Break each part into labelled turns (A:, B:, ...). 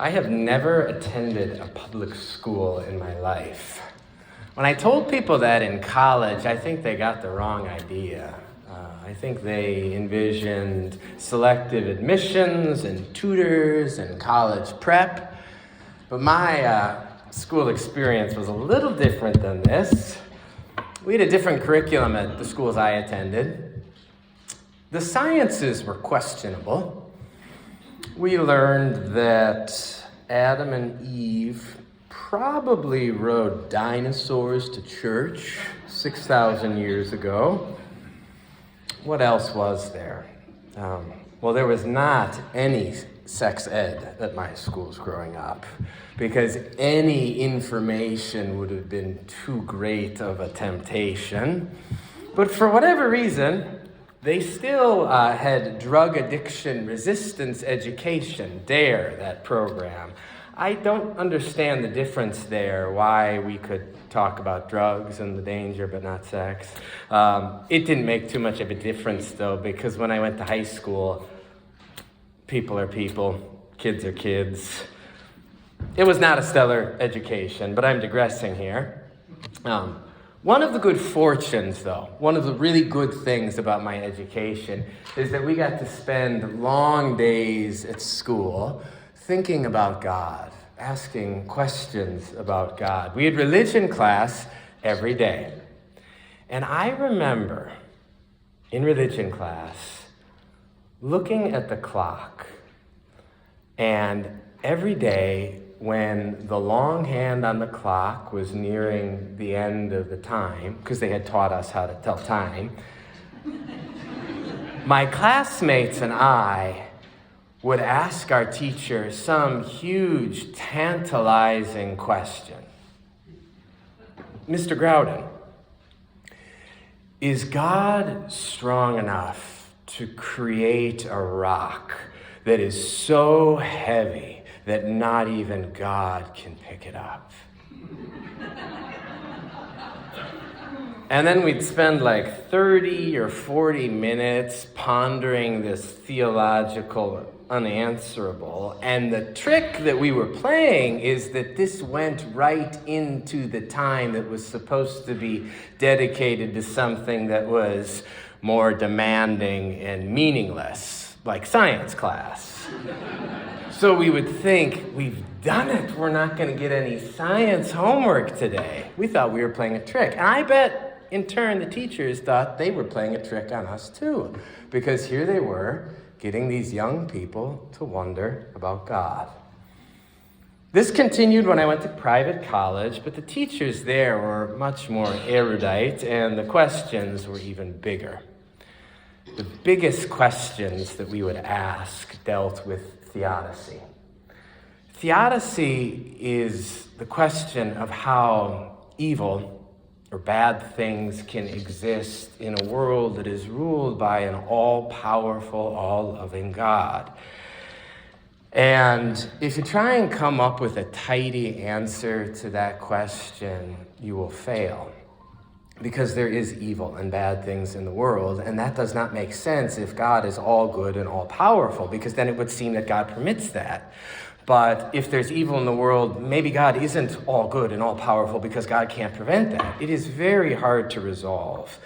A: I have never attended a public school in my life. When I told people that in college, I think they got the wrong idea. I think they envisioned selective admissions and tutors and college prep. But my school experience was a little different than this. We had a different curriculum at the schools I attended. The sciences were questionable. We learned that Adam and Eve probably rode dinosaurs to church 6,000 years ago. What else was there? Well, there was not any sex ed at my schools growing up, because any information would have been too great of a temptation. But for whatever reason, they still had drug addiction resistance education, DARE, that program. I don't understand the difference there, why we could talk about drugs and the danger but not sex. It didn't make too much of a difference, though, because when I went to high school, people are people, kids are kids. It was not a stellar education, but I'm digressing here. One of the good fortunes, though, one of the really good things about my education is that we got to spend long days at school thinking about God, asking questions about God. We had religion class every day. And I remember in religion class looking at the clock, and every day when the long hand on the clock was nearing the end of the time, because they had taught us how to tell time, my classmates and I would ask our teacher some huge, tantalizing question. Mr. Groudon, is God strong enough to create a rock that is so heavy that not even God can pick it up? And then we'd spend like 30 or 40 minutes pondering this theological unanswerable. And the trick that we were playing is that this went right into the time that was supposed to be dedicated to something that was more demanding and meaningless, like science class. So we would think, we've done it. We're not going to get any science homework today. We thought we were playing a trick. And I bet, in turn, the teachers thought they were playing a trick on us too. Because here they were, getting these young people to wonder about God. This continued when I went to private college, but the teachers there were much more erudite, and the questions were even bigger. The biggest questions that we would ask dealt with theodicy. Theodicy is the question of how evil or bad things can exist in a world that is ruled by an all-powerful, all-loving God. And if you try and come up with a tidy answer to that question, you will fail. Because there is evil and bad things in the world, and that does not make sense if God is all good and all powerful, because then it would seem that God permits that. But if there's evil in the world, maybe God isn't all good and all powerful because God can't prevent that. It is very hard to resolve.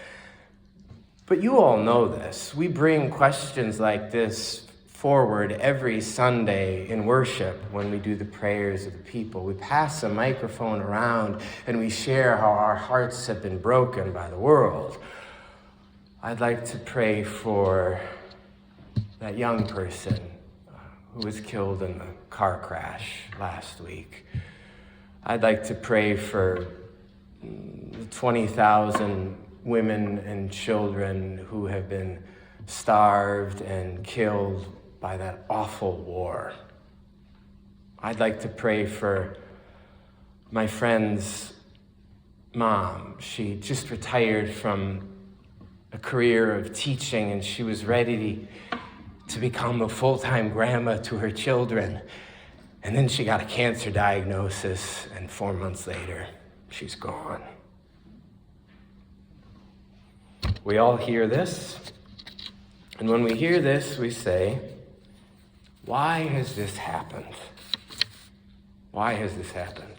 A: But you all know this. We bring questions like this forward every Sunday in worship when we do the prayers of the people. We pass a microphone around and we share how our hearts have been broken by the world. I'd like to pray for that young person who was killed in the car crash last week. I'd like to pray for the 20,000 women and children who have been starved and killed by that awful war. I'd like to pray for my friend's mom. She just retired from a career of teaching, and she was ready to become a full-time grandma to her children. And then she got a cancer diagnosis, and 4 months later, she's gone. We all hear this, and when we hear this, we say, why has this happened? Why has this happened?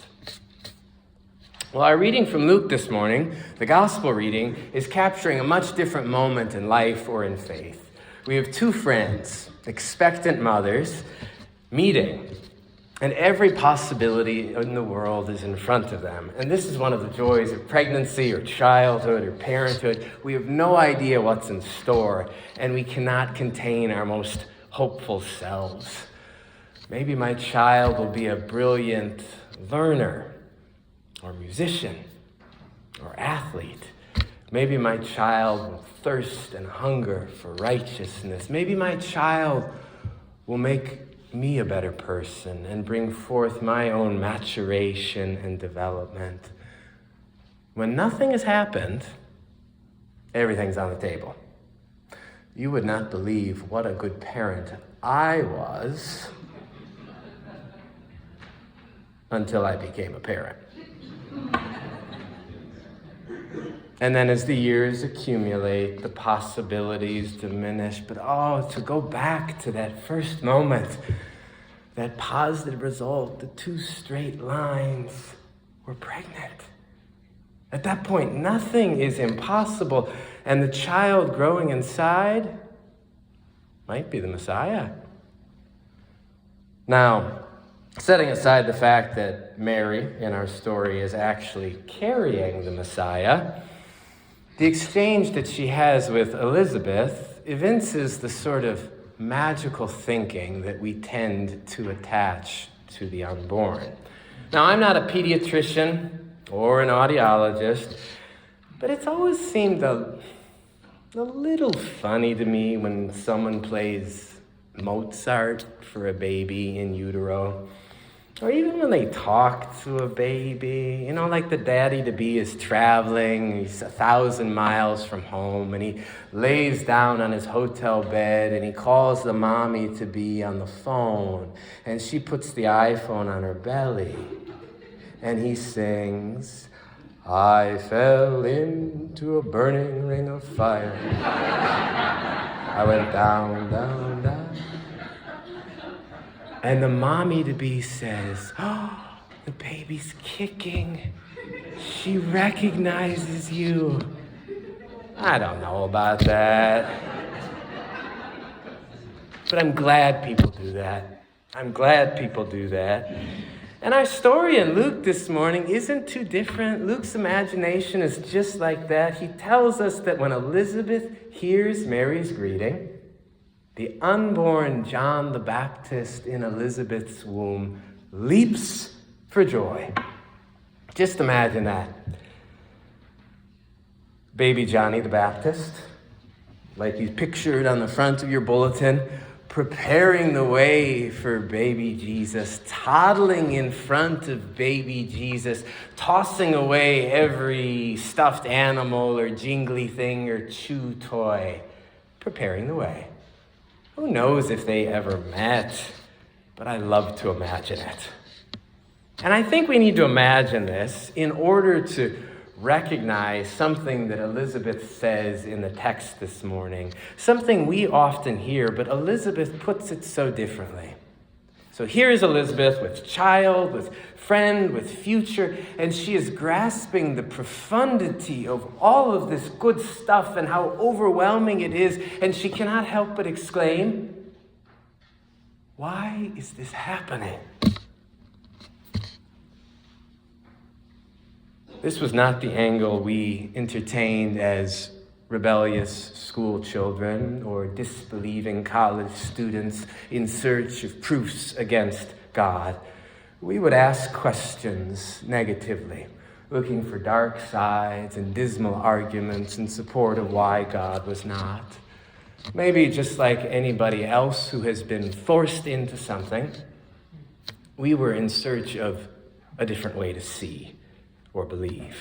A: Well, our reading from Luke this morning, the gospel reading, is capturing a much different moment in life or in faith. We have two friends, expectant mothers, meeting, and every possibility in the world is in front of them. And this is one of the joys of pregnancy or childhood or parenthood. We have no idea what's in store, and we cannot contain our most hopeful selves. Maybe my child will be a brilliant learner, or musician, or athlete. Maybe my child will thirst and hunger for righteousness. Maybe my child will make me a better person and bring forth my own maturation and development. When nothing has happened, everything's on the table. You would not believe what a good parent I was until I became a parent. And then as the years accumulate, the possibilities diminish. But to go back to that first moment, that positive result, the two straight lines, we're pregnant. At that point, nothing is impossible. And the child growing inside might be the Messiah. Now, setting aside the fact that Mary in our story is actually carrying the Messiah, the exchange that she has with Elizabeth evinces the sort of magical thinking that we tend to attach to the unborn. Now, I'm not a pediatrician or an audiologist, but it's always seemed a little funny to me when someone plays Mozart for a baby in utero. Or even when they talk to a baby, like the daddy-to-be is traveling, he's 1,000 miles from home, and he lays down on his hotel bed, and he calls the mommy-to-be on the phone, and she puts the iPhone on her belly, and he sings, "I fell into a burning ring of fire. I went down, down, down." And the mommy-to-be says, "Oh, the baby's kicking. She recognizes you." I don't know about that. But I'm glad people do that. And our story in Luke this morning isn't too different. Luke's imagination is just like that. He tells us that when Elizabeth hears Mary's greeting, the unborn John the Baptist in Elizabeth's womb leaps for joy. Just imagine that. Baby Johnny the Baptist, like he's pictured on the front of your bulletin, preparing the way for baby Jesus, toddling in front of baby Jesus, tossing away every stuffed animal or jingly thing or chew toy, preparing the way. Who knows if they ever met, but I love to imagine it. And I think we need to imagine this in order to recognize something that Elizabeth says in the text this morning, something we often hear, but Elizabeth puts it so differently. So here is Elizabeth with child, with friend, with future, and she is grasping the profundity of all of this good stuff and how overwhelming it is, and she cannot help but exclaim, "Why is this happening?" This was not the angle we entertained as rebellious school children or disbelieving college students in search of proofs against God. We would ask questions negatively, looking for dark sides and dismal arguments in support of why God was not. Maybe just like anybody else who has been forced into something, we were in search of a different way to see or believe.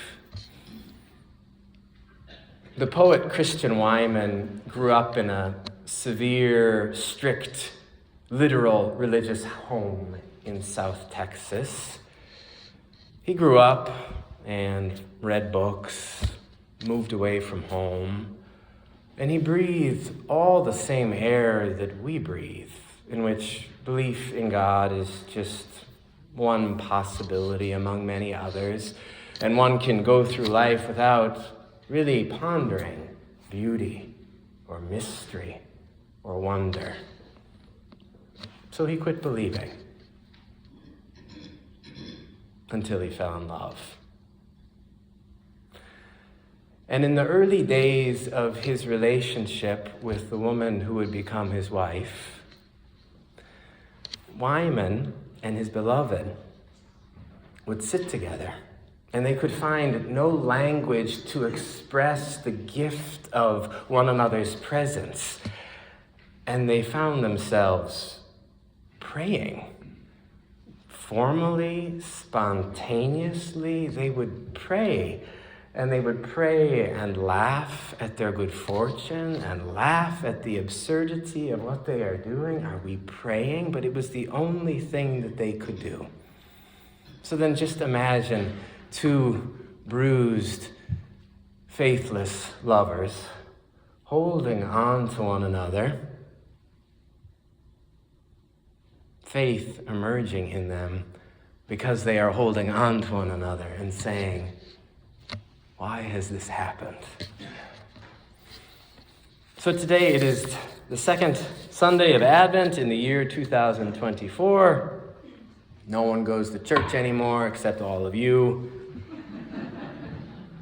A: The poet Christian Wyman grew up in a severe, strict, literal religious home in South Texas. He grew up and read books, moved away from home, and he breathed all the same air that we breathe, in which belief in God is just one possibility among many others, and one can go through life without really pondering beauty or mystery or wonder. So he quit believing until he fell in love. And in the early days of his relationship with the woman who would become his wife, Wyman and his beloved would sit together, and they could find no language to express the gift of one another's presence. And they found themselves praying. Formally, spontaneously, they would pray. And they would pray and laugh at their good fortune and laugh at the absurdity of what they are doing. Are we praying? But it was the only thing that they could do. So then just imagine two bruised, faithless lovers holding on to one another, faith emerging in them because they are holding on to one another and saying, why has this happened? So today it is the second Sunday of Advent in the year 2024. No one goes to church anymore except all of you.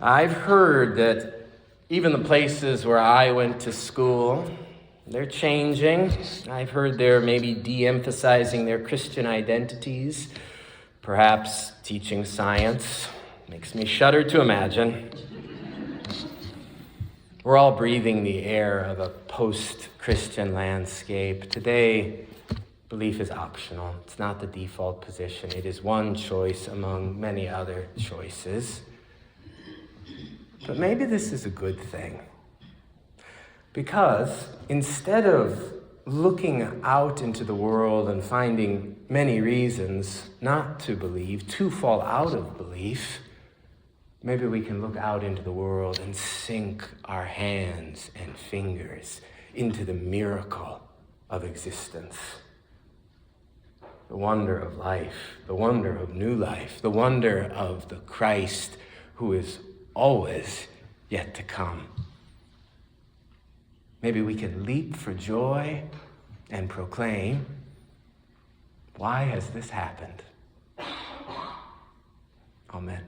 A: I've heard that even the places where I went to school, they're changing. I've heard they're maybe de-emphasizing their Christian identities, perhaps teaching science. Makes me shudder to imagine. We're all breathing the air of a post-Christian landscape. Today, belief is optional. It's not the default position. It is one choice among many other choices. But maybe this is a good thing. Because instead of looking out into the world and finding many reasons not to believe, to fall out of belief, maybe we can look out into the world and sink our hands and fingers into the miracle of existence. The wonder of life, the wonder of new life, the wonder of the Christ who is always yet to come. Maybe we can leap for joy and proclaim, why has this happened? Amen.